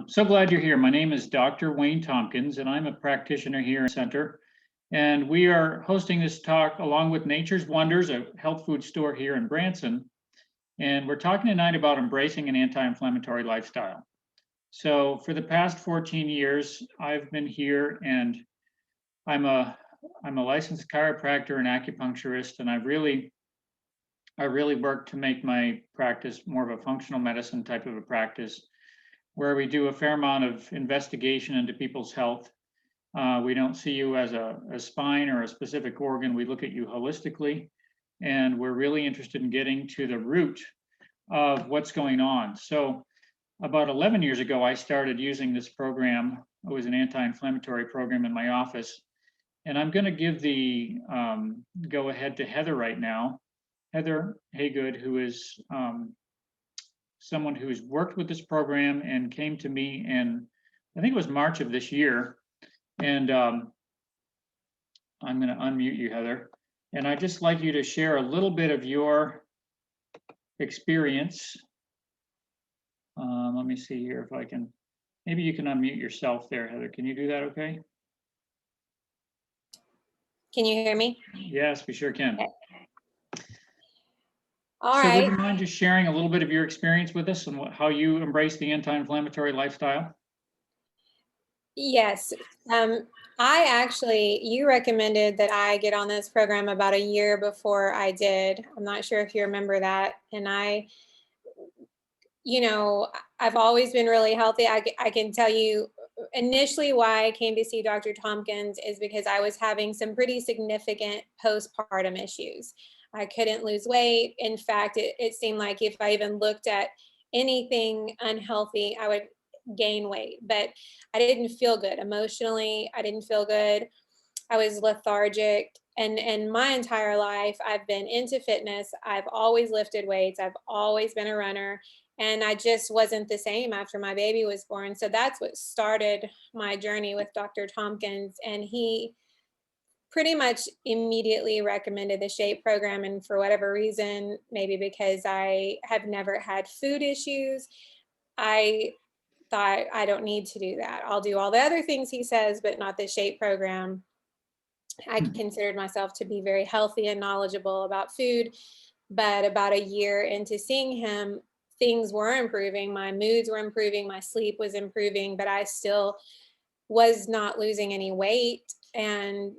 So glad you're here. My name is Dr. Wayne Tompkins, and I'm a practitioner here in the center. And we are hosting this talk along with Nature's Wonders, a health food store here in Branson. And we're talking tonight about embracing an anti-inflammatory lifestyle. So for the past 14 years, I've been here, and I'm a licensed chiropractor and acupuncturist, and I really work to make my practice more of a functional medicine type of a practice, where we do a fair amount of investigation into people's health. We don't see you as a spine or a specific organ. We look at you holistically, and we're really interested in getting to the root of what's going on. So about 11 years ago, I started using this program. It was an anti-inflammatory program in my office. And I'm going to give the go ahead to Heather right now. Heather Haygood, who is someone who's worked with this program and came to me in, I think it was March of this year. And I'm going to unmute you, Heather. And I'd just like you to share a little bit of your experience. Let me see here if I can, maybe you can unmute yourself there, Heather. Can you do that okay? Can you hear me? Yes, we sure can. Okay. So would you mind just sharing a little bit of your experience with us and how you embrace the anti-inflammatory lifestyle? Yes. You recommended that I get on this program about a year before I did. I'm not sure if you remember that. And I've always been really healthy. I can tell you initially why I came to see Dr. Tompkins is because I was having some pretty significant postpartum issues. I couldn't lose weight. In fact, it seemed like if I even looked at anything unhealthy, I would gain weight. But I didn't feel good emotionally. I didn't feel good. I was lethargic. And my entire life, I've been into fitness. I've always lifted weights. I've always been a runner. And I just wasn't the same after my baby was born. So that's what started my journey with Dr. Tompkins. And he pretty much immediately recommended the SHAPE program. And for whatever reason, maybe because I have never had food issues, I thought I don't need to do that. I'll do all the other things he says, but not the SHAPE program. I considered myself to be very healthy and knowledgeable about food. But about a year into seeing him, things were improving. My moods were improving. My sleep was improving, but I still was not losing any weight. And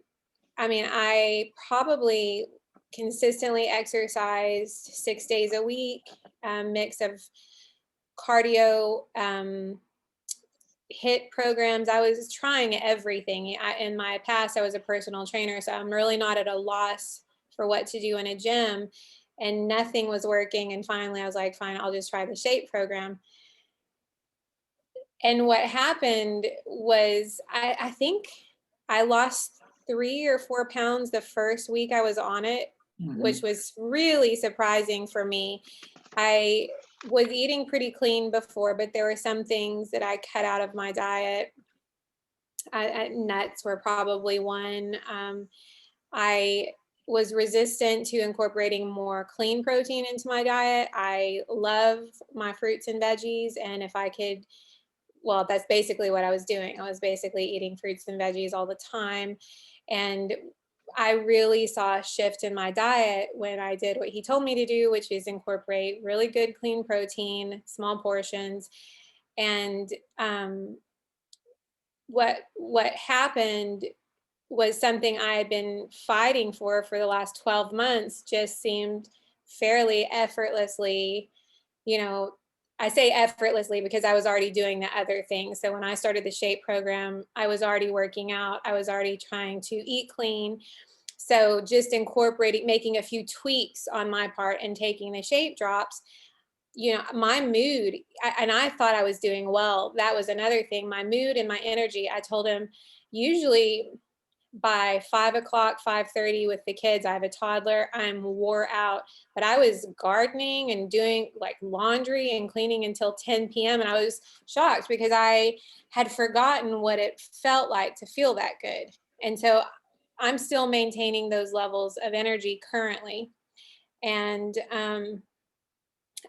I mean, I probably consistently exercised 6 days a week, mix of cardio, HIIT programs. I was trying everything. In my past, I was a personal trainer, so I'm really not at a loss for what to do in a gym, and nothing was working. And finally, I was like, fine, I'll just try the SHAPE program. And what happened was I think I lost 3 or 4 pounds the first week I was on it, which was really surprising for me. I was eating pretty clean before, but there were some things that I cut out of my diet. Nuts were probably one. I was resistant to incorporating more clean protein into my diet. I love my fruits and veggies. And if I could, well, that's basically what I was doing. I was basically eating fruits and veggies all the time. And I really saw a shift in my diet when I did what he told me to do, which is incorporate really good, clean protein, small portions. And what happened was something I had been fighting for the last 12 months just seemed fairly effortlessly, I say effortlessly because I was already doing the other things. So when I started the SHAPE program, I was already working out. I was already trying to eat clean. So just incorporating, making a few tweaks on my part and taking the SHAPE drops, my mood, and I thought I was doing well. That was another thing, my mood and my energy. I told him usually by 5 o'clock, 5:30 with the kids, I have a toddler, I'm wore out, but I was gardening and doing like laundry and cleaning until 10 p.m. And I was shocked because I had forgotten what it felt like to feel that good. And so I'm still maintaining those levels of energy currently. And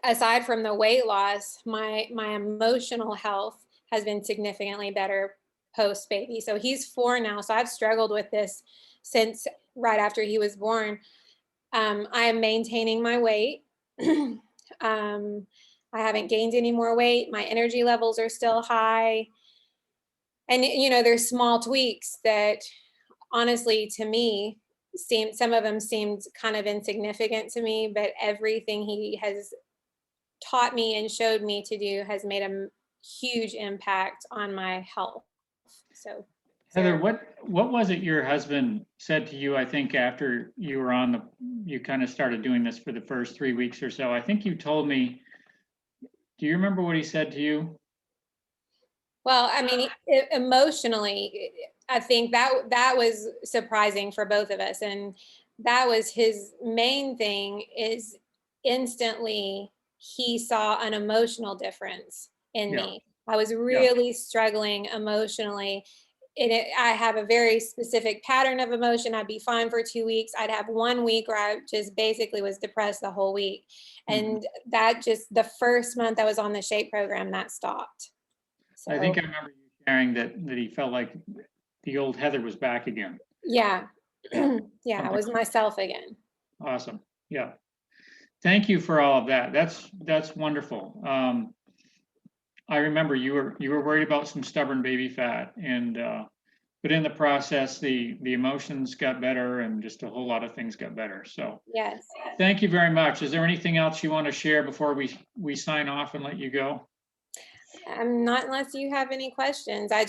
aside from the weight loss, my emotional health has been significantly better post baby. So he's 4 now. So I've struggled with this since right after he was born. I am maintaining my weight. I haven't gained any more weight. My energy levels are still high. And, there's small tweaks that honestly, to me, some of them seemed kind of insignificant to me, but everything he has taught me and showed me to do has made a huge impact on my health. So, Heather, what was it your husband said to you, I think, after you were you kind of started doing this for the first 3 weeks or so? I think you told me, do you remember what he said to you? well, I mean, emotionally, I think that was surprising for both of us. And that was his main thing, is instantly he saw an emotional difference in Yeah, me. I was yeah. really struggling emotionally. I have a very specific pattern of emotion. I'd be fine for 2 weeks. I'd have 1 week where I just basically was depressed the whole week. Mhm. And that just, the first month I was on the SHAPE program, that stopped. I think So, I remember you sharing that he felt like the old Heather was back again. yeah. Yeah, Yeah, I was myself again. awesome. Yeah. Thank you for all of that. That's wonderful. I remember you were worried about some stubborn baby fat, and but in the process, the emotions got better, and just a whole lot of things got better. So Yes. thank you very much. Is there anything else you want to share before we sign off and let you go? Not unless you have any questions. I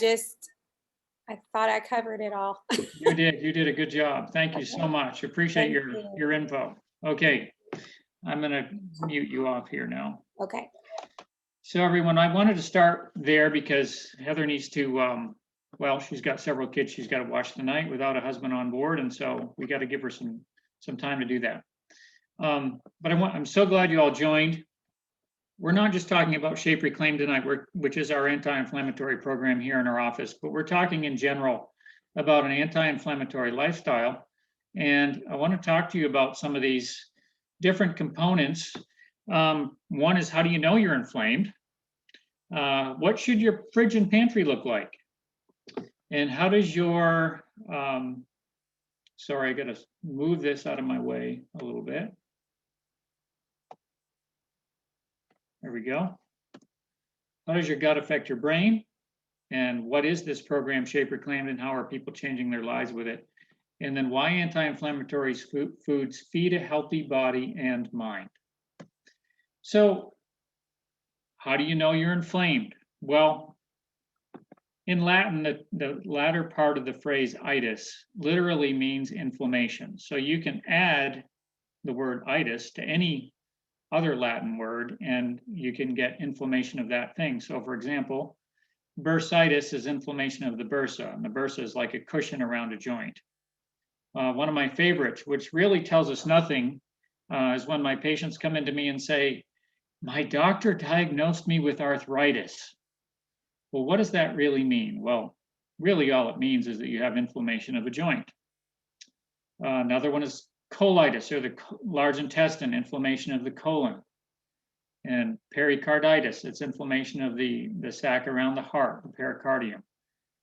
thought I covered it all. You did a good job. Thank you so Okay. much. Appreciate Thank you. your info. Okay, I'm gonna mute you off here now. Okay. So everyone, I wanted to start there because Heather needs to, well, she's got several kids she's got to watch tonight without a husband on board, and so we got to give her some time to do that. But I'm so glad you all joined. We're not just talking about Shape Reclaim tonight, which is our anti-inflammatory program here in our office, but we're talking in general about an anti-inflammatory lifestyle. And I want to talk to you about some of these different components. One is, how do you know you're inflamed? What should your fridge and pantry look like? And how does your, sorry, I got to move this out of my way a little bit. There we go. How does your gut affect your brain? And what is this program, Shape Reclaimed, and how are people changing their lives with it? And then why anti-inflammatory foods feed a healthy body and mind. So how do you know you're inflamed? Well, in Latin, the latter part of the phrase itis literally means inflammation. So you can add the word itis to any other Latin word, and you can get inflammation of that thing. So for example, bursitis is inflammation of the bursa, and the bursa is like a cushion around a joint. One of my favorites, which really tells us nothing, is when my patients come into me and say, my doctor diagnosed me with arthritis. Well, what does that really mean? Well, really all it means is that you have inflammation of a joint. Another one is colitis, or the large intestine, inflammation of the colon. And pericarditis, it's inflammation of the sac around the heart, the pericardium.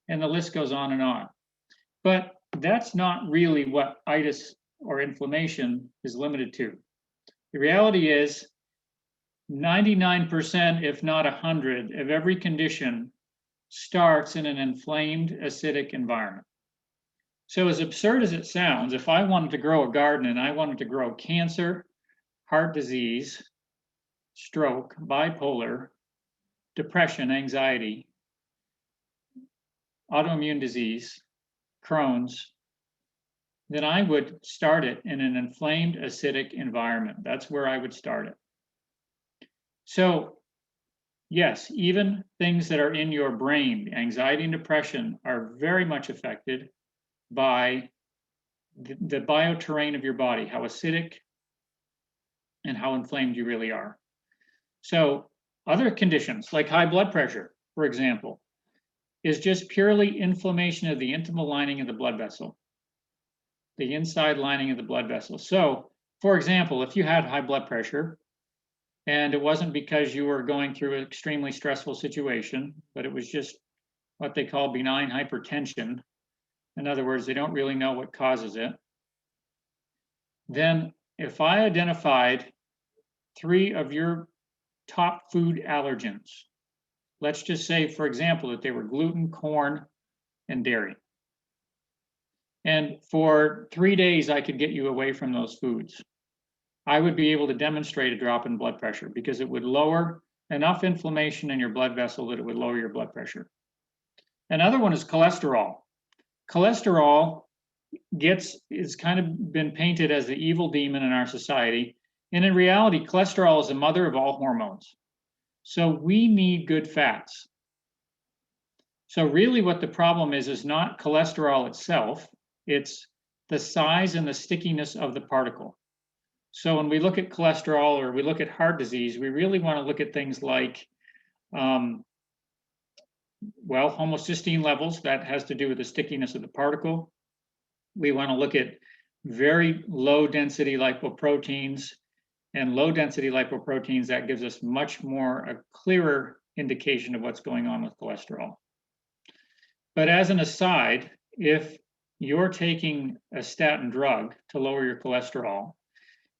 And the list goes on and on. But that's not really what itis or inflammation is limited to. The reality is 99%, if not 100, of every condition starts in an inflamed, acidic environment. So as absurd as it sounds, if I wanted to grow a garden and I wanted to grow cancer, heart disease, stroke, bipolar, depression, anxiety, autoimmune disease, Crohn's, then I would start it in an inflamed, acidic environment. That's where I would start it. So yes, even things that are in your brain, anxiety and depression, are very much affected by the bioterrain of your body, how acidic and how inflamed you really are. So other conditions like high blood pressure, for example, is just purely inflammation of the intimal lining of the blood vessel, the inside lining of the blood vessel. So, for example, if you had high blood pressure, And it wasn't because you were going through an extremely stressful situation, but it was just what they call benign hypertension. In other words, they don't really know what causes it. Then if I identified 3 of your top food allergens, let's just say, for example, that they were gluten, corn, and dairy. And for 3 days, I could get you away from those foods. I would be able to demonstrate a drop in blood pressure because it would lower enough inflammation in your blood vessel that it would lower your blood pressure. Another one is cholesterol. Cholesterol is kind of been painted as the evil demon in our society. And in reality, cholesterol is the mother of all hormones. So we need good fats. So really what the problem is not cholesterol itself, it's the size and the stickiness of the particle. So when we look at cholesterol or we look at heart disease, we really want to look at things like, homocysteine levels. That has to do with the stickiness of the particle. We want to look at very low density lipoproteins, and low density lipoproteins, that gives us a clearer indication of what's going on with cholesterol. But as an aside, if you're taking a statin drug to lower your cholesterol,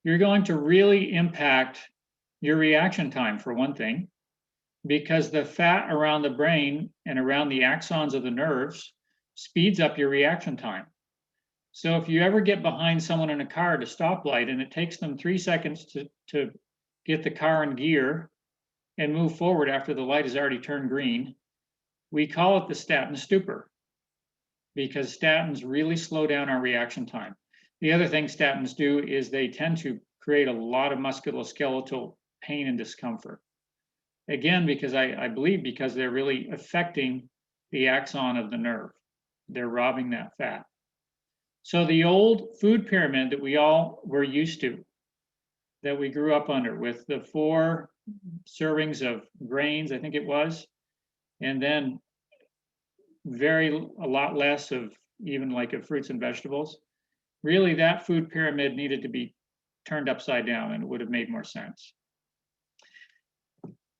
you're going to really impact your reaction time, for one thing, because the fat around the brain and around the axons of the nerves speeds up your reaction time. So if you ever get behind someone in a car at a stoplight and it takes them 3 seconds to get the car in gear and move forward after the light has already turned green, we call it the statin stupor, because statins really slow down our reaction time. The other thing statins do is they tend to create a lot of musculoskeletal pain and discomfort. Again, because I believe because they're really affecting the axon of the nerve. They're robbing that fat. So the old food pyramid that we all were used to, that we grew up under, with the 4 servings of grains, I think it was, and then a lot less of even like of fruits and vegetables. Really, that food pyramid needed to be turned upside down, and it would have made more sense.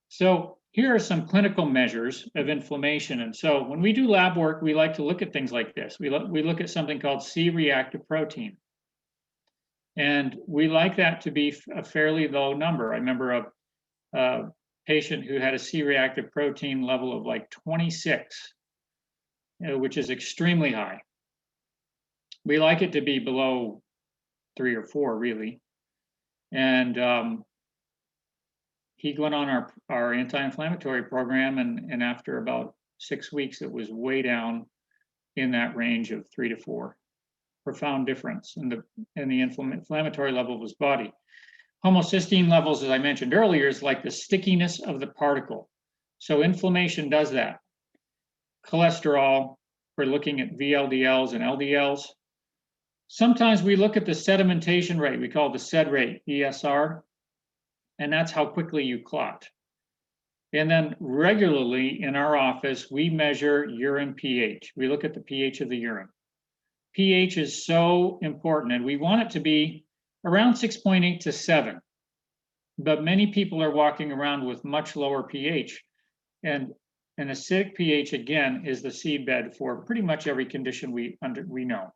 So here are some clinical measures of inflammation. And so when we do lab work, we like to look at things like this. We look at something called C-reactive protein. And we like that to be a fairly low number. I remember a patient who had a C-reactive protein level of like 26, which is extremely high. We like it to be below 3 or 4, really. And he went on our anti-inflammatory program, and after about 6 weeks, it was way down in that range of 3 to 4. Profound difference in the inflammatory level of his body. Homocysteine levels, as I mentioned earlier, is like the stickiness of the particle. So inflammation does that. Cholesterol, we're looking at VLDLs and LDLs. Sometimes we look at the sedimentation rate. We call it the sed rate, ESR, and that's how quickly you clot. And then regularly in our office, we measure urine pH. We look at the pH of the urine. pH is so important, and we want it to be around 6.8 to 7. But many people are walking around with much lower pH. And an acidic pH, again, is the seedbed for pretty much every condition we know.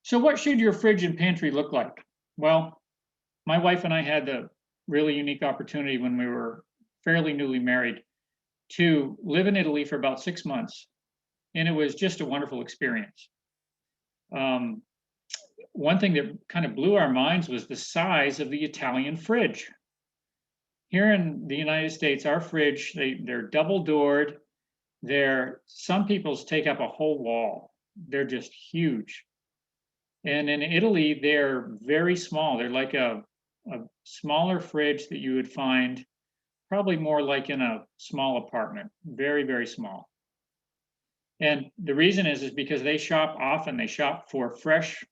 So what should your fridge and pantry look like? Well, my wife and I had the really unique opportunity when we were fairly newly married to live in Italy for about 6 months. And it was just a wonderful experience. One thing that kind of blew our minds was the size of the Italian fridge. Here in the United States, our fridge, they're double doored. Some people's take up a whole wall. They're just huge. And in Italy, they're very small. They're like a smaller fridge that you would find probably more like in a small apartment, very, very small. And the reason is because they shop often. They shop for fresh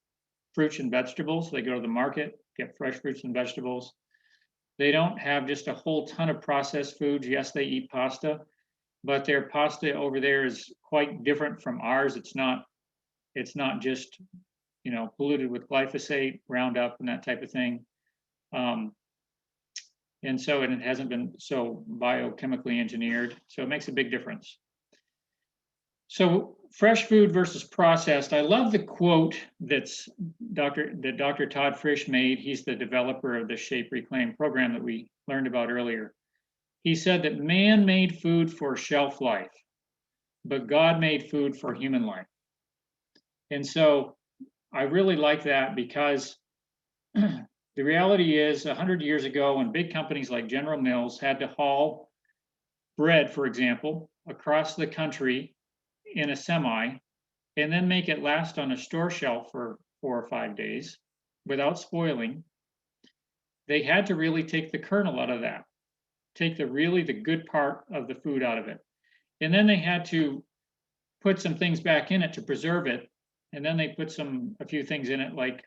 fruits and vegetables. They go to the market, get fresh fruits and vegetables. They don't have just a whole ton of processed foods. Yes, they eat pasta, but their pasta over there is quite different from ours. It's not just, polluted with glyphosate, Roundup, and that type of thing. And so, and it hasn't been so biochemically engineered. So it makes a big difference. So fresh food versus processed. I love the quote that Dr. Todd Frisch made. He's the developer of the Shape Reclaim program that we learned about earlier. He said that man made food for shelf life, but God made food for human life. And so I really like that, because the reality is 100 years ago, when big companies like General Mills had to haul bread, for example, across the country in a semi, and then make it last on a store shelf for 4 or 5 days without spoiling, they had to really take the kernel out of that, take the good part of the food out of it. And then they had to put some things back in it to preserve it. And then they put a few things in it, like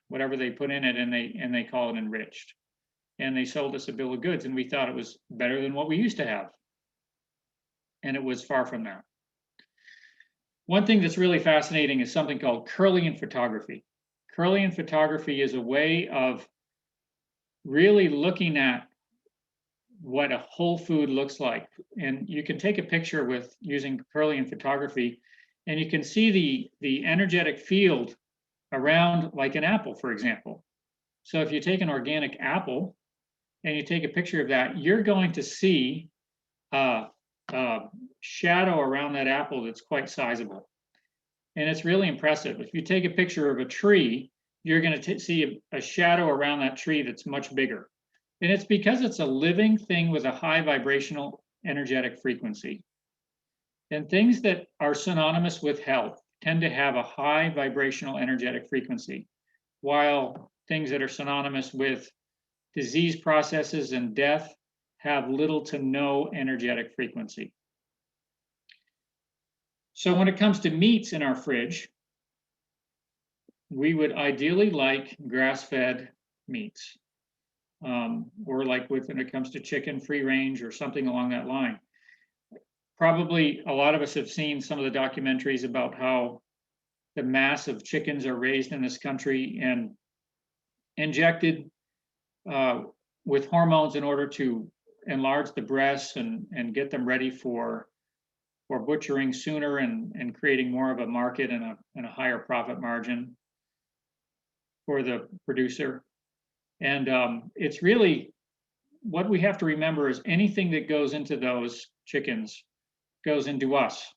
whatever they put in it, and they call it enriched. And they sold us a bill of goods, and we thought it was better than what we used to have. And it was far from that. One thing that's really fascinating is something called Kirlian photography. Kirlian photography is a way of really looking at what a whole food looks like. And you can take a picture using Kirlian photography, and you can see the energetic field around, like an apple, for example. So if you take an organic apple and you take a picture of that, you're going to see a shadow around that apple that's quite sizable. And it's really impressive. If you take a picture of a tree, you're going to see a shadow around that tree that's much bigger. And it's because it's a living thing with a high vibrational energetic frequency. And things that are synonymous with health tend to have a high vibrational energetic frequency, while things that are synonymous with disease processes and death have little to no energetic frequency. So when it comes to meats in our fridge, we would ideally like grass-fed meats, or like when it comes to chicken, free range, or something along that line. Probably a lot of us have seen some of the documentaries about how the mass of chickens are raised in this country and injected with hormones in order to enlarge the breasts and get them ready for butchering sooner and creating more of a market and a higher profit margin for the producer. And it's really, what we have to remember is anything that goes into those chickens goes into us.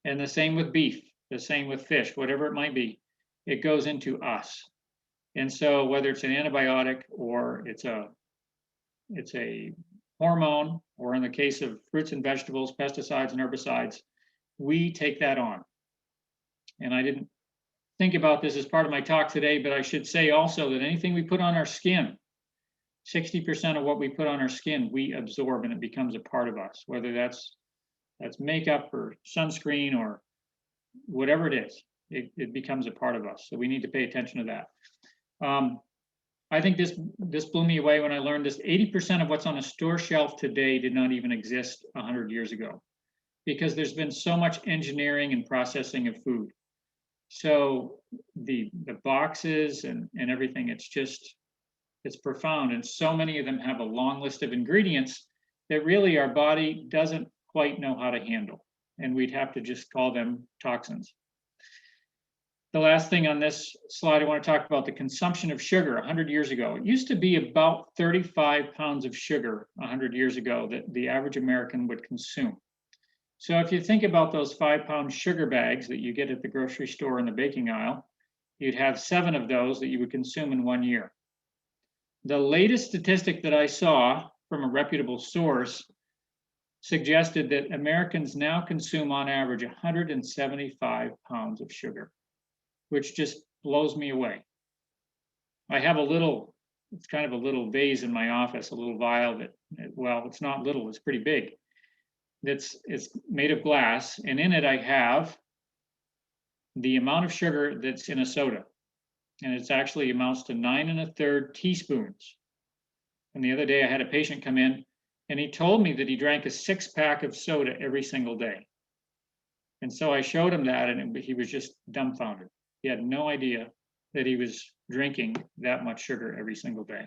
And the same with beef, the same with fish, whatever it might be, it goes into us. And so whether it's an antibiotic or it's a hormone, or in the case of fruits and vegetables, pesticides and herbicides, we take that on. And I didn't think about this as part of my talk today, but I should say also that anything we put on our skin, 60% of what we put on our skin, we absorb, and it becomes a part of us, whether that's makeup or sunscreen or whatever it is, it becomes a part of us. So we need to pay attention to that. I think this blew me away when I learned this. 80% of what's on a store shelf today did not even exist 100 years ago, because there's been so much engineering and processing of food. So the boxes and everything, it's profound. And so many of them have a long list of ingredients that really our body doesn't quite know how to handle. And we'd have to just call them toxins. The last thing on this slide, I want to talk about the consumption of sugar 100 years ago. It used to be about 35 pounds of sugar 100 years ago that the average American would consume. So if you think about those 5-pound sugar bags that you get at the grocery store in the baking aisle, you'd have 7 of those that you would consume in 1 year. The latest statistic that I saw from a reputable source suggested that Americans now consume on average 175 pounds of sugar, which just blows me away. I have it's kind of a little vase in my office, a little vial that, well, it's not little, it's pretty big. It's made of glass, and in it I have the amount of sugar that's in a soda. And it's actually amounts to 9 1/3 teaspoons. And the other day I had a patient come in, and he told me that he drank a 6-pack of soda every single day. And so I showed him that, and he was just dumbfounded. He had no idea that he was drinking that much sugar every single day.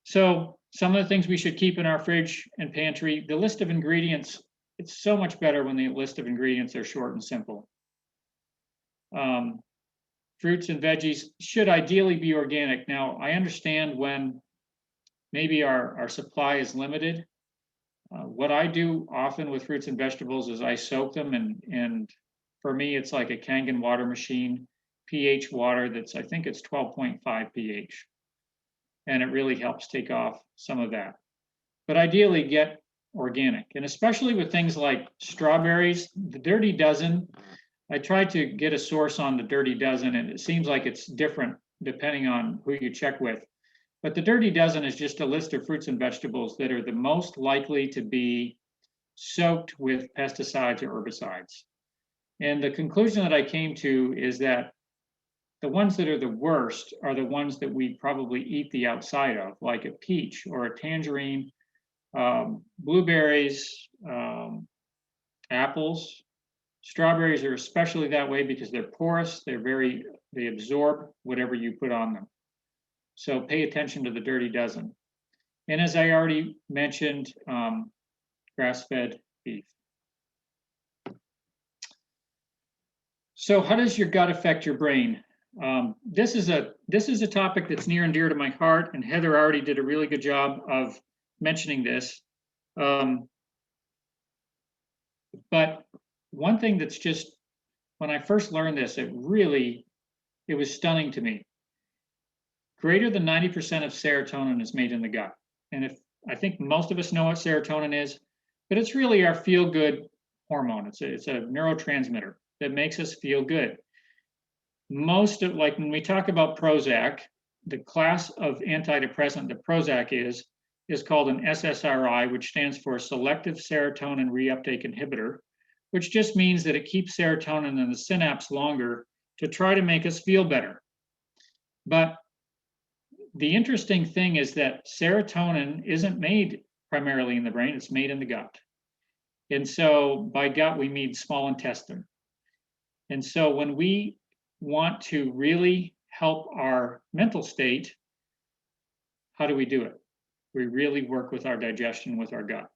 So some of the things we should keep in our fridge and pantry, the list of ingredients, it's so much better when the list of ingredients are short and simple. Fruits and veggies should ideally be organic. Now, I understand when maybe our supply is limited. What I do often with fruits and vegetables is I soak them, and for me, it's like a Kangen water machine, pH water that's, I think it's 12.5 pH. And it really helps take off some of that. But ideally, get organic. And especially with things like strawberries, the Dirty Dozen, I tried to get a source on the Dirty Dozen, and it seems like it's different depending on who you check with. But the Dirty Dozen is just a list of fruits and vegetables that are the most likely to be soaked with pesticides or herbicides. And the conclusion that I came to is that the ones that are the worst are the ones that we probably eat the outside of, like a peach or a tangerine, blueberries, apples. Strawberries are especially that way because they're porous, they absorb whatever you put on them. So pay attention to the Dirty Dozen. And as I already mentioned, grass-fed beef. So how does your gut affect your brain? This is a topic that's near and dear to my heart, and Heather already did a really good job of mentioning this. But one thing that's just, when I first learned this, it was stunning to me. Greater than 90% of serotonin is made in the gut. And I think most of us know what serotonin is, but it's really our feel-good hormone. It's a neurotransmitter that makes us feel good. Like when we talk about Prozac, the class of antidepressant that Prozac is called an SSRI, which stands for selective serotonin reuptake inhibitor, which just means that it keeps serotonin in the synapse longer to try to make us feel better. But the interesting thing is that serotonin isn't made primarily in the brain, it's made in the gut. And so by gut, we mean small intestine. And so when we want to really help our mental state, how do we do it? We really work with our digestion, with our gut.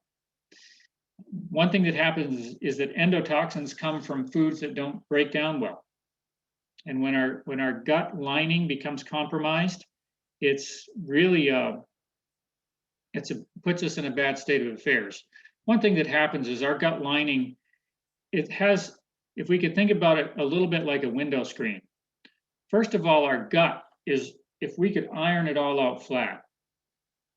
One thing that happens is that endotoxins come from foods that don't break down well. And when our gut lining becomes compromised, it's really puts us in a bad state of affairs. One thing that happens is our gut lining, if we could think about it a little bit like a window screen. First of all, our gut is, if we could iron it all out flat,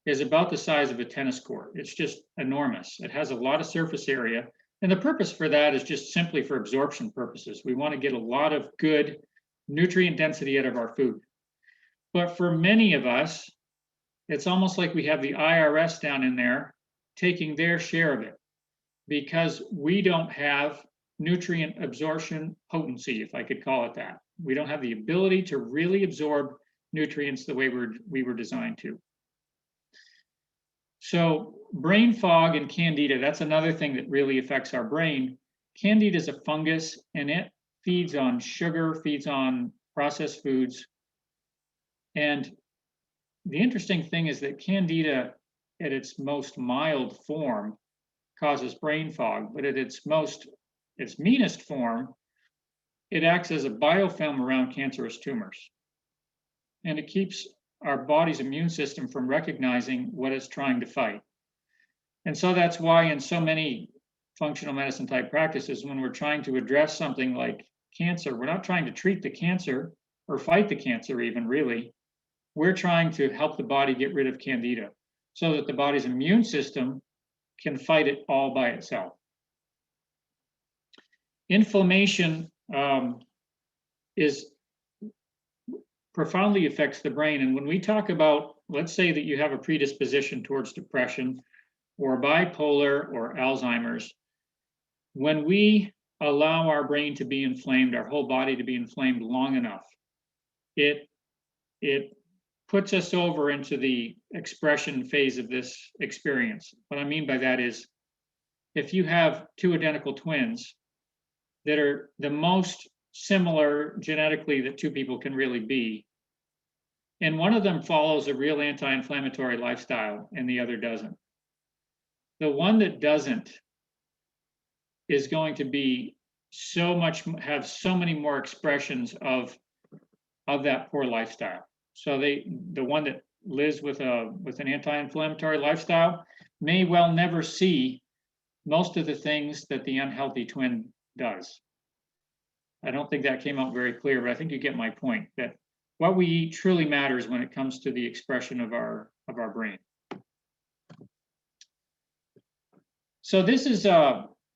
is about the size of a tennis court. It's just enormous. It has a lot of surface area. And the purpose for that is just simply for absorption purposes. We want to get a lot of good nutrient density out of our food. But for many of us, it's almost like we have the IRS down in there taking their share of it, because we don't have nutrient absorption potency, if I could call it that. We don't have the ability to really absorb nutrients the way we were designed to. So brain fog and candida, that's another thing that really affects our brain. Candida is a fungus, and it feeds on sugar, feeds on processed foods. And the interesting thing is that candida, at its most mild form, causes brain fog, but at its meanest form, it acts as a biofilm around cancerous tumors. And it keeps our body's immune system from recognizing what it's trying to fight. And so that's why in so many functional medicine type practices, when we're trying to address something like cancer, we're not trying to treat the cancer or fight the cancer even, really. We're trying to help the body get rid of candida so that the body's immune system can fight it all by itself. Inflammation profoundly affects the brain. And when we talk about, let's say that you have a predisposition towards depression or bipolar or Alzheimer's, when we allow our brain to be inflamed, our whole body to be inflamed long enough, it puts us over into the expression phase of this experience. What I mean by that is, if you have two identical twins that are the most similar genetically that two people can really be, And one of them follows a real anti-inflammatory lifestyle and the other doesn't. The one that doesn't is going to be have so many more expressions of that poor lifestyle. So the one that lives with an anti-inflammatory lifestyle may well never see most of the things that the unhealthy twin does. I don't think that came out very clear, but I think you get my point, that what we eat truly matters when it comes to the expression of our brain. So this is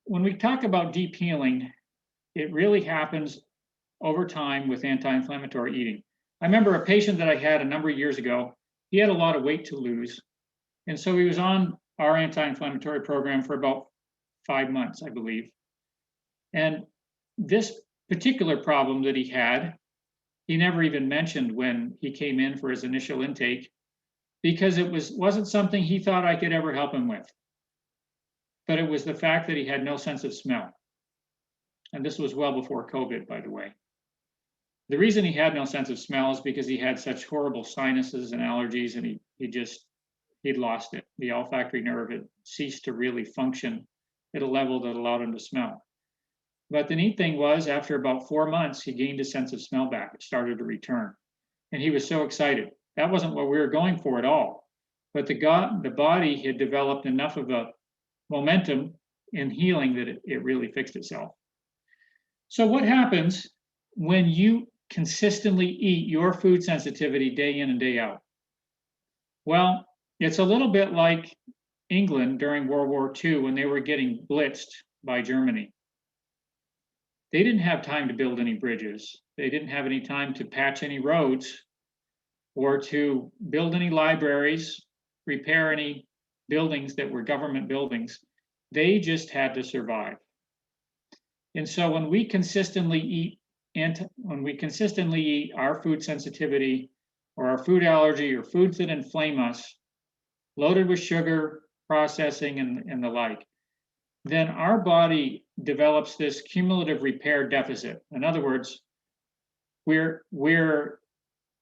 when we talk about deep healing, it really happens over time with anti-inflammatory eating. I remember a patient that I had a number of years ago. He had a lot of weight to lose, and so he was on our anti-inflammatory program for about 5 months, I believe. And this particular problem that he had, he never even mentioned when he came in for his initial intake, because it wasn't something he thought I could ever help him with. But it was the fact that he had no sense of smell. And this was well before COVID, by the way. The reason he had no sense of smell is because he had such horrible sinuses and allergies, and he'd lost it. The olfactory nerve had ceased to really function at a level that allowed him to smell. But the neat thing was, after about 4 months, he gained his sense of smell back. It started to return. And he was so excited. That wasn't what we were going for at all. But the body had developed enough of a momentum in healing that it really fixed itself. So what happens when you consistently eat your food sensitivity day in and day out? Well, it's a little bit like England during World War II when they were getting blitzed by Germany. They didn't have time to build any bridges. They didn't have any time to patch any roads or to build any libraries, repair any buildings that were government buildings. They just had to survive. And so when we consistently eat our food sensitivity or our food allergy or foods that inflame us, loaded with sugar, processing, and the like, then our body develops this cumulative repair deficit. In other words, we're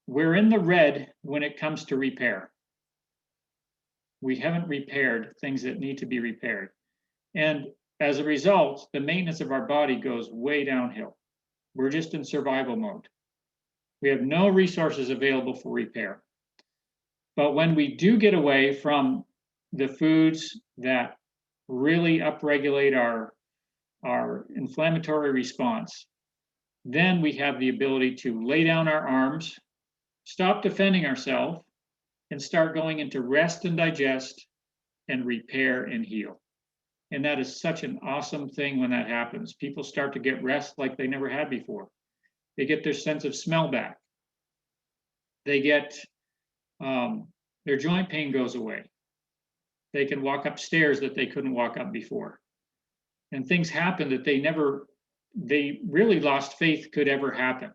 in the red when it comes to repair. We haven't repaired things that need to be repaired. And as a result, the maintenance of our body goes way downhill. We're just in survival mode. We have no resources available for repair. But when we do get away from the foods that really upregulate our inflammatory response, then we have the ability to lay down our arms, stop defending ourselves, and start going into rest and digest and repair and heal. And that is such an awesome thing when that happens. People start to get rest like they never had before. They get their sense of smell back. They get, their joint pain goes away. They can walk up stairs that they couldn't walk up before. And things happen that they really lost faith could ever happen.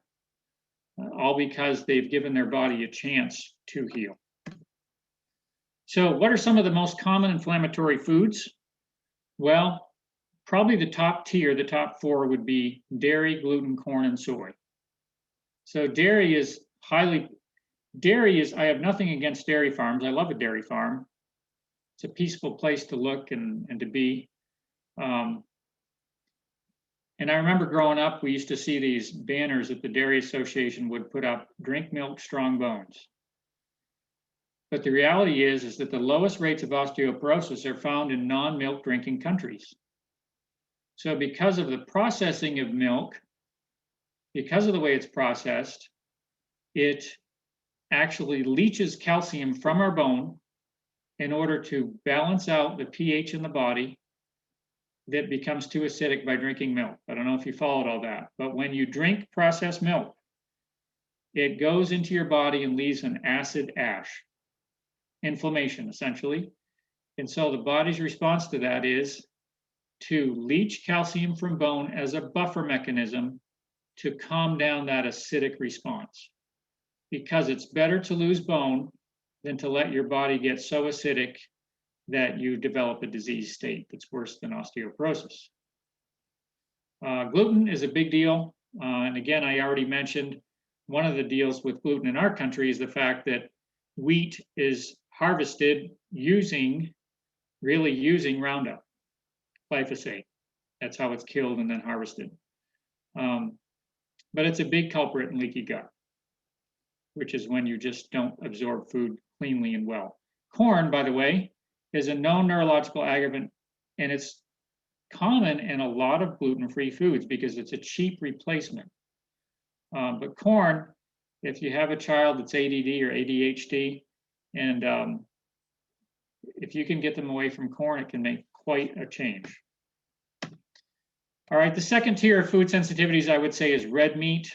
All because they've given their body a chance to heal. So what are some of the most common inflammatory foods? Well, probably the top tier, the top 4 would be dairy, gluten, corn, and soy. So dairy is, I have nothing against dairy farms. I love a dairy farm. It's a peaceful place to look and to be. And I remember growing up, we used to see these banners that the Dairy Association would put up: drink milk, strong bones. But the reality is that the lowest rates of osteoporosis are found in non-milk drinking countries. So because of the processing of milk, because of the way it's processed, it actually leaches calcium from our bone in order to balance out the pH in the body that becomes too acidic by drinking milk. I don't know if you followed all that, but when you drink processed milk, it goes into your body and leaves an acid ash. Inflammation, essentially. And so the body's response to that is to leach calcium from bone as a buffer mechanism to calm down that acidic response. Because it's better to lose bone than to let your body get so acidic that you develop a disease state that's worse than osteoporosis. Gluten is a big deal. And again, I already mentioned one of the deals with gluten in our country is the fact that wheat is harvested really using Roundup, glyphosate. That's how it's killed and then harvested. But it's a big culprit in leaky gut, which is when you just don't absorb food cleanly and well. Corn, by the way, is a known neurological aggravant, and it's common in a lot of gluten-free foods because it's a cheap replacement. But corn, if you have a child that's ADD or ADHD, and if you can get them away from corn, it can make quite a change. All right, the second tier of food sensitivities, I would say, is red meat,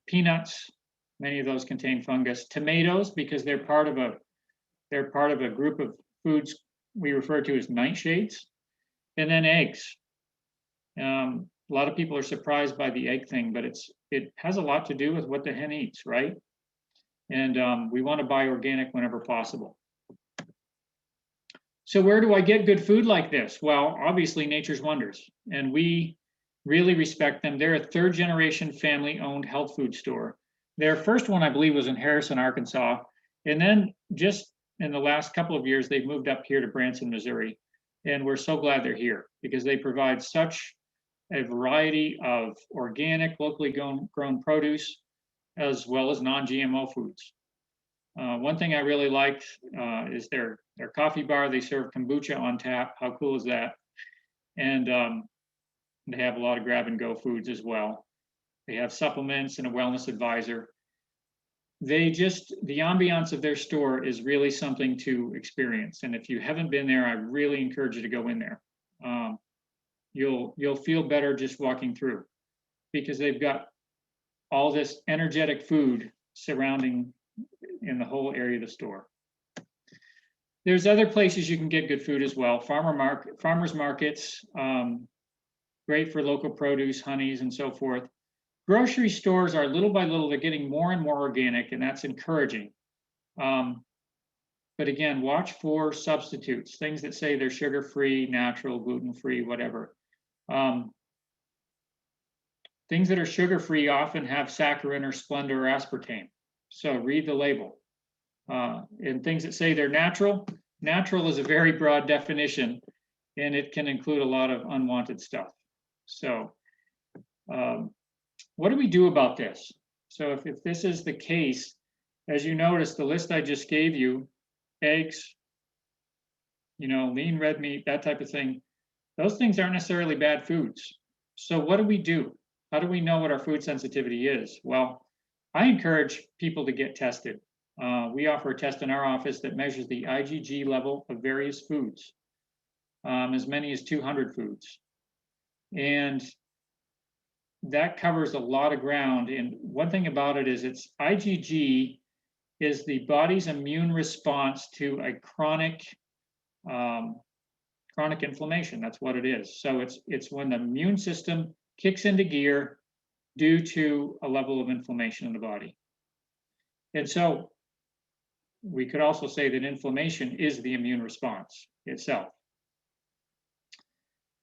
peanuts. Many of those contain fungus. Tomatoes, because they're part of a group of foods we refer to as nightshades. And then eggs. A lot of people are surprised by the egg thing, but it has a lot to do with what the hen eats, right? And we want to buy organic whenever possible. So where do I get good food like this? Well, obviously Nature's Wonders, and we really respect them. They're a third-generation family-owned health food store. Their first one, I believe, was in Harrison, Arkansas, and then just in the last couple of years, they've moved up here to Branson, Missouri, and we're so glad they're here because they provide such a variety of organic, locally grown produce, as well as non-GMO foods. One thing I really liked is their coffee bar. They serve kombucha on tap. How cool is that? And they have a lot of grab-and-go foods as well. They have supplements and a wellness advisor. The ambiance of their store is really something to experience. And if you haven't been there, I really encourage you to go in there. You'll feel better just walking through because they've got all this energetic food surrounding in the whole area of the store. There's other places you can get good food as well. Farmers markets, great for local produce, honeys, and so forth. Grocery stores are little by little, they're getting more and more organic, and that's encouraging. But again, watch for substitutes, things that say they're sugar-free, natural, gluten-free, whatever. Things that are sugar-free often have saccharin or Splenda or aspartame. So read the label. And things that say they're natural is a very broad definition, and it can include a lot of unwanted stuff. So what do we do about this? So if this is the case, as you notice, the list I just gave you, eggs, lean red meat, that type of thing, those things aren't necessarily bad foods. So what do we do? How do we know what our food sensitivity is? Well, I encourage people to get tested. We offer a test in our office that measures the IgG level of various foods, as many as 200 foods. And that covers a lot of ground. And one thing about it is it's IgG is the body's immune response to a chronic inflammation. That's what it is. So it's when the immune system kicks into gear due to a level of inflammation in the body. And so we could also say that inflammation is the immune response itself.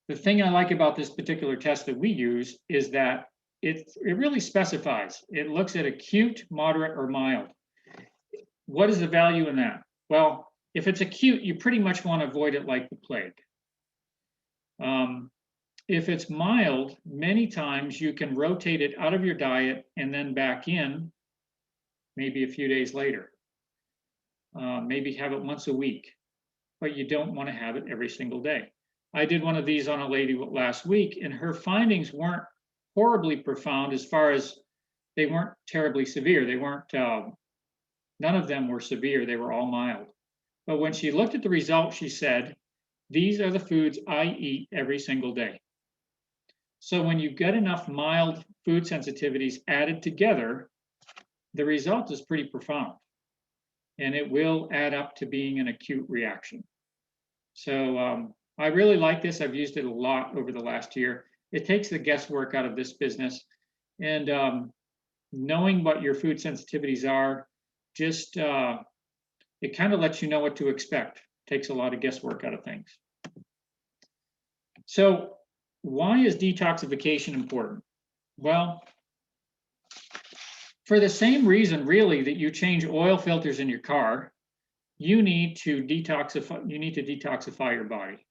The thing I like about this particular test that we use is that it really specifies. It looks at acute, moderate, or mild. What is the value in that? Well, if it's acute, you pretty much want to avoid it like the plague. If it's mild, many times you can rotate it out of your diet and then back in maybe a few days later. Maybe have it once a week, but you don't want to have it every single day. I did one of these on a lady last week, and her findings weren't horribly profound as far as they weren't terribly severe. They weren't, none of them were severe. They were all mild. But when she looked at the results, she said, these are the foods I eat every single day. So when you get enough mild food sensitivities added together, the result is pretty profound. And it will add up to being an acute reaction. So I really like this. I've used it a lot over the last year. It takes the guesswork out of this business. And knowing what your food sensitivities are, just it kind of lets you know what to expect. Takes a lot of guesswork out of things. So why is detoxification important? Well, For the same reason, really, that you change oil filters in your car, you need to detoxify your body.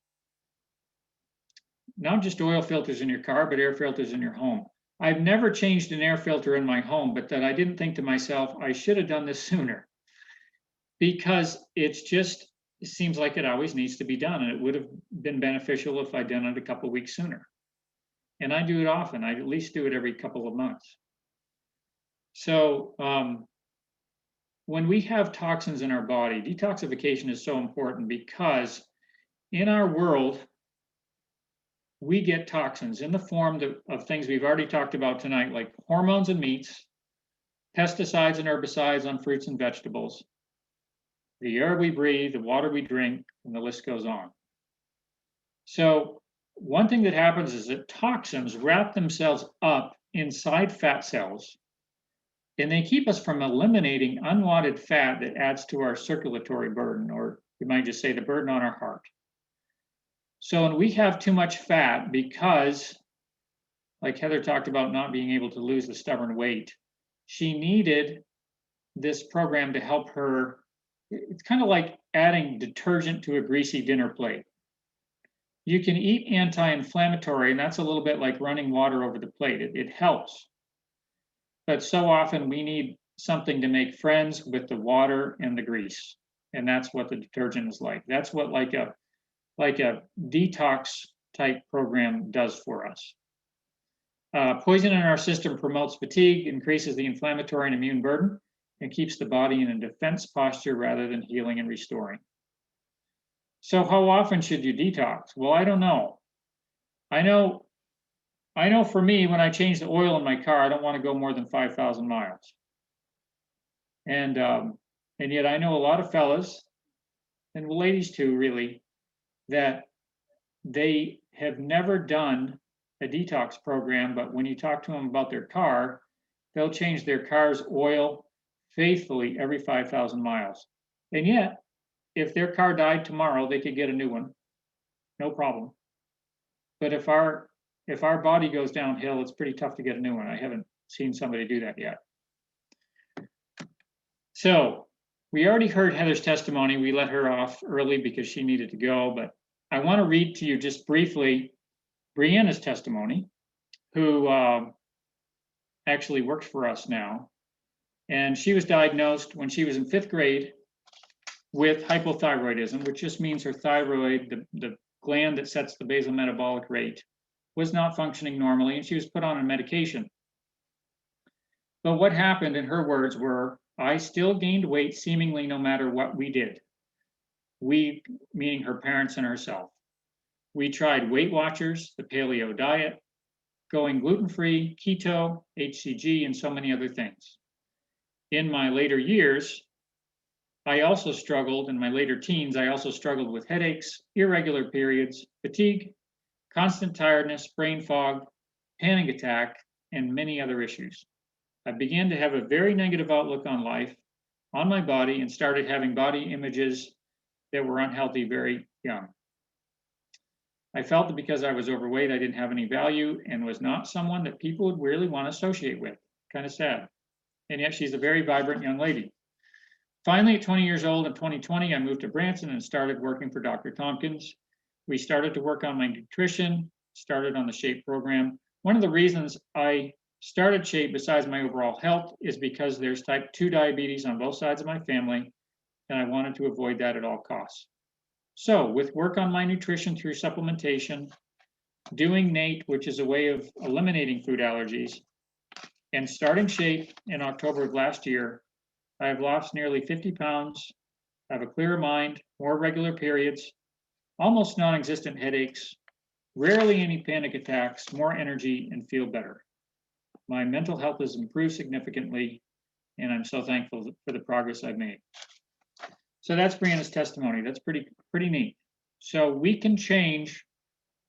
Not just oil filters in your car, but air filters in your home. I've never changed an air filter in my home, but that I didn't think to myself, I should have done this sooner. Because it seems like it always needs to be done, and it would have been beneficial if I'd done it a couple of weeks sooner. And I do it often. I at least do it every couple of months. So when we have toxins in our body, detoxification is so important because in our world, we get toxins in the form of things we've already talked about tonight, like hormones and meats, pesticides and herbicides on fruits and vegetables, the air we breathe, the water we drink, and the list goes on. So one thing that happens is that toxins wrap themselves up inside fat cells, and they keep us from eliminating unwanted fat that adds to our circulatory burden, or you might just say the burden on our heart. So when we have too much fat, because, like Heather talked about not being able to lose the stubborn weight, she needed this program to help her. It's kind of like adding detergent to a greasy dinner plate. You can eat anti-inflammatory, and that's a little bit like running water over the plate. It helps. But so often we need something to make friends with the water and the grease. And that's what the detergent is like. That's what like a detox type program does for us. Poison in our system promotes fatigue, increases the inflammatory and immune burden, and keeps the body in a defense posture rather than healing and restoring. So how often should you detox? Well, I don't know. I know for me, when I change the oil in my car, I don't want to go more than 5,000 miles. And yet I know a lot of fellas, and ladies too, really, that they have never done a detox program, but when you talk to them about their car, they'll change their car's oil faithfully every 5,000 miles. And yet, if their car died tomorrow, they could get a new one, no problem. But if our body goes downhill, it's pretty tough to get a new one. I haven't seen somebody do that yet. So we already heard Heather's testimony. We let her off early because she needed to go, but I want to read to you just briefly Brianna's testimony, who actually works for us now. And she was diagnosed when she was in 5th grade with hypothyroidism, which just means her thyroid, the gland that sets the basal metabolic rate, was not functioning normally, and she was put on a medication. But what happened, in her words, were, I still gained weight seemingly no matter what we did. We, meaning her parents and herself. We tried Weight Watchers, the paleo diet, going gluten-free, keto, HCG, and so many other things. In my later years, I also struggled, in my later teens, I also struggled with headaches, irregular periods, fatigue, constant tiredness, brain fog, panic attack, and many other issues. I began to have a very negative outlook on life, on my body, and started having body images that were unhealthy very young. I felt that because I was overweight, I didn't have any value and was not someone that people would really want to associate with. Kind of sad. And yet she's a very vibrant young lady. Finally, at 20 years old in 2020, I moved to Branson and started working for Dr. Tompkins. We started to work on my nutrition, started on the SHAPE program. One of the reasons I started SHAPE, besides my overall health, is because there's type 2 diabetes on both sides of my family, and I wanted to avoid that at all costs. So with work on my nutrition through supplementation, doing NATE, which is a way of eliminating food allergies, and starting SHAPE in October of last year, I have lost nearly 50 pounds, have a clearer mind, more regular periods, almost non-existent headaches, rarely any panic attacks, more energy, and feel better. My mental health has improved significantly, and I'm so thankful for the progress I've made. So that's Brianna's testimony. That's pretty neat. So we can change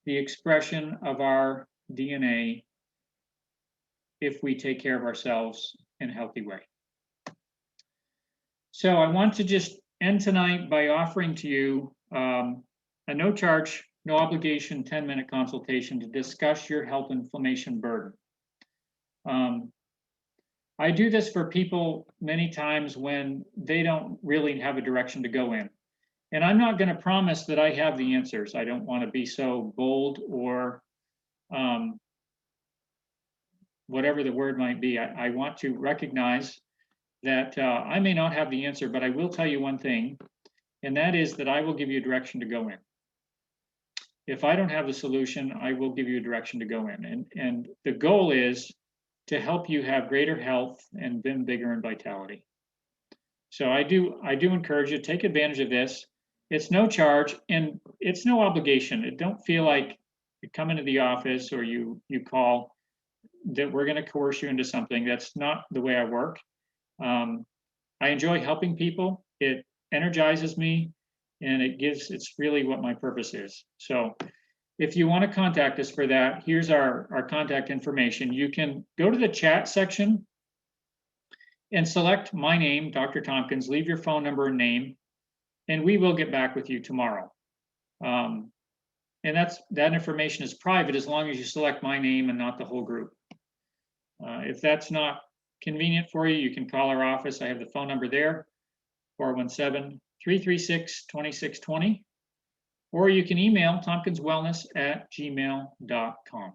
the expression of our DNA if we take care of ourselves in a healthy way. So I want to just end tonight by offering to you a no charge, no obligation 10-minute consultation to discuss your health inflammation burden. I do this for people many times when they don't really have a direction to go in. And I'm not going to promise that I have the answers. I don't want to be so bold or whatever the word might be. I want to recognize that I may not have the answer, but I will tell you one thing, and that is that I will give you a direction to go in. If I don't have the solution, I will give you a direction to go in. And the goal is to help you have greater health and then vigor and vitality. So I do encourage you to take advantage of this. It's no charge and it's no obligation. It don't feel like you come into the office or you call that we're going to coerce you into something. That's not the way I work. I enjoy helping people. It energizes me, and it's really what my purpose is. So if you want to contact us for that, here's our contact information. You can go to the chat section and select my name, Dr. Tompkins, leave your phone number and name, and we will get back with you tomorrow. And that information is private as long as you select my name and not the whole group. If that's not convenient for you, you can call our office. I have the phone number there, 417-336-2620, or you can email tompkinswellness@gmail.com.